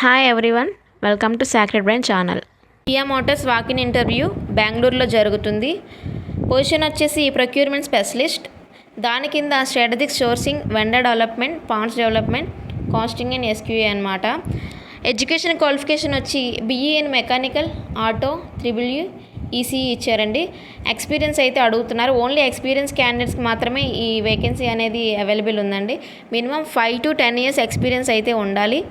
Hi everyone, welcome to Sacred Brain channel. Kia Motors walk in interview బెంగళూరులో జరుగుతుంది. Position వచ్చేసి procurement specialist. దాని కింద strategic sourcing, vendor development, parts development, costing and SQA అనమాట. Education qualification వచ్చి BE in mechanical, auto, triple E, ECE ఇచ్చారండి. Experience అయితే అడుగుతున్నారు. ఓన్లీ ఎక్స్పీరియన్స్ క్యాండిడేట్స్కి మాత్రమే ఈ వేకెన్సీ అనేది అవైలబుల్ ఉందండి. మినిమం 5 to 10 years ఎక్స్పీరియన్స్ అయితే ఉండాలి.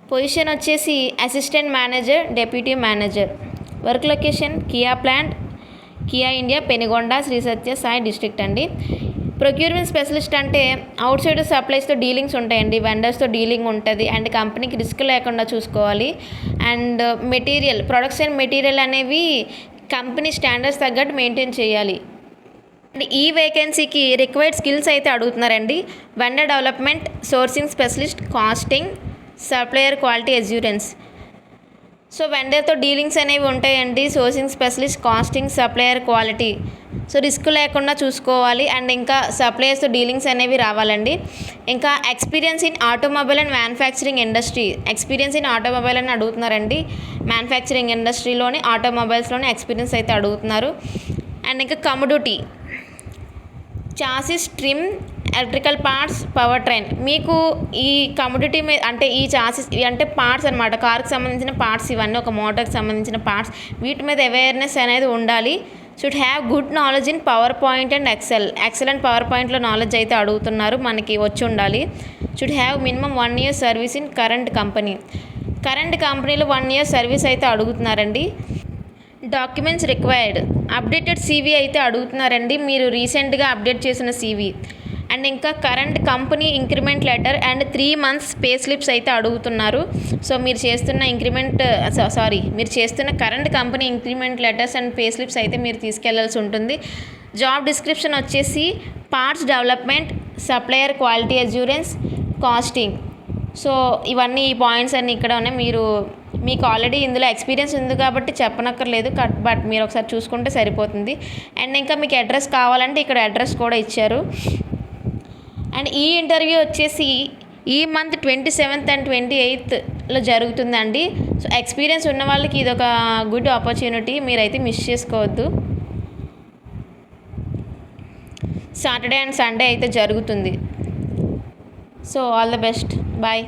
పొజిషన్ వచ్చేసి assistant manager, deputy manager. Work location Kia plant, Kia India, Penukonda, Sri Sathya Sai district అండి. ప్రొక్యూర్మెంట్ స్పెషలిస్ట్ అంటే అవుట్ సైడ్ సప్లైస్తో డీలింగ్స్ ఉంటాయండి, వెండర్స్తో డీలింగ్ ఉంటుంది. అండ్ కంపెనీకి రిస్క్ లేకుండా చూసుకోవాలి. And material, products and material అనేవి కంపెనీ స్టాండర్డ్స్ తగ్గట్టు మెయింటైన్ చేయాలి. అండ్ ఈ వేకెన్సీకి రిక్వైర్డ్ స్కిల్స్ అయితే అడుగుతున్నారండి. Vendor development, sourcing specialist, costing, supplier quality assurance. So వెండర్తో డీలింగ్స్ అనేవి ఉంటాయండి. Sourcing specialist, costing, supplier quality. So risk లేకుండా చూసుకోవాలి. అండ్ ఇంకా సప్లయర్స్తో డీలింగ్స్ అనేవి రావాలండి. ఇంకా experience in automobile and manufacturing industry. Experience in automobile అని అడుగుతున్నారండి. మ్యానుఫ్యాక్చరింగ్ ఇండస్ట్రీలోని, ఆటోమొబైల్స్లోని ఎక్స్పీరియన్స్ అయితే అడుగుతున్నారు. అండ్ ఇంకా commodity, chassis, trim, electrical parts, power train. మీకు ఈ కమోడిటీ మీద అంటే ఈ చాసిస్ అంటే పార్ట్స్ అనమాట, కార్కి సంబంధించిన పార్ట్స్, ఇవన్నీ ఒక మోటార్కి సంబంధించిన పార్ట్స్, వీటి మీద అవేర్నెస్ అనేది ఉండాలి. Should have good knowledge in power point and excel and power పాయింట్లో నాలెడ్జ్ అయితే అడుగుతున్నారు, మనకి వచ్చి ఉండాలి. Should have minimum 1 year service in current కంపెనీలో 1 year సర్వీస్ అయితే అడుగుతున్నారండి. డాక్యుమెంట్స్ రిక్వైర్డ్, అప్డేటెడ్ సీవీ అయితే అడుగుతున్నారండి, మీరు రీసెంట్గా అప్డేట్ చేసిన సీవీ. అండ్ ఇంకా current company increment letter and 3 months pay slips అయితే అడుగుతున్నారు. సో మీరు చేస్తున్న current company increment letters and pay slips అయితే మీరు తీసుకెళ్లాల్సి ఉంటుంది. జాబ్ డిస్క్రిప్షన్ వచ్చేసి parts development, supplier quality assurance, costing. So ఇవన్నీ ఈ పాయింట్స్ అన్నీ ఇక్కడ ఉన్నాయి. మీకు ఆల్రెడీ ఇందులో ఎక్స్పీరియన్స్ ఉంది కాబట్టి చెప్పనక్కర్లేదు, బట్ మీరు ఒకసారి చూసుకుంటే సరిపోతుంది. అండ్ ఇంకా మీకు అడ్రస్ కావాలంటే ఇక్కడ అడ్రస్ కూడా ఇచ్చారు. అండ్ ఈ ఇంటర్వ్యూ వచ్చేసి ఈ మంత్ 27th and 28th జరుగుతుందండి. సో ఎక్స్పీరియన్స్ ఉన్న వాళ్ళకి ఇది ఒక గుడ్ ఆపర్చునిటీ, మీరైతే మిస్ చేసుకోవద్దు. సాటర్డే అండ్ సండే అయితే జరుగుతుంది. So all the best, bye.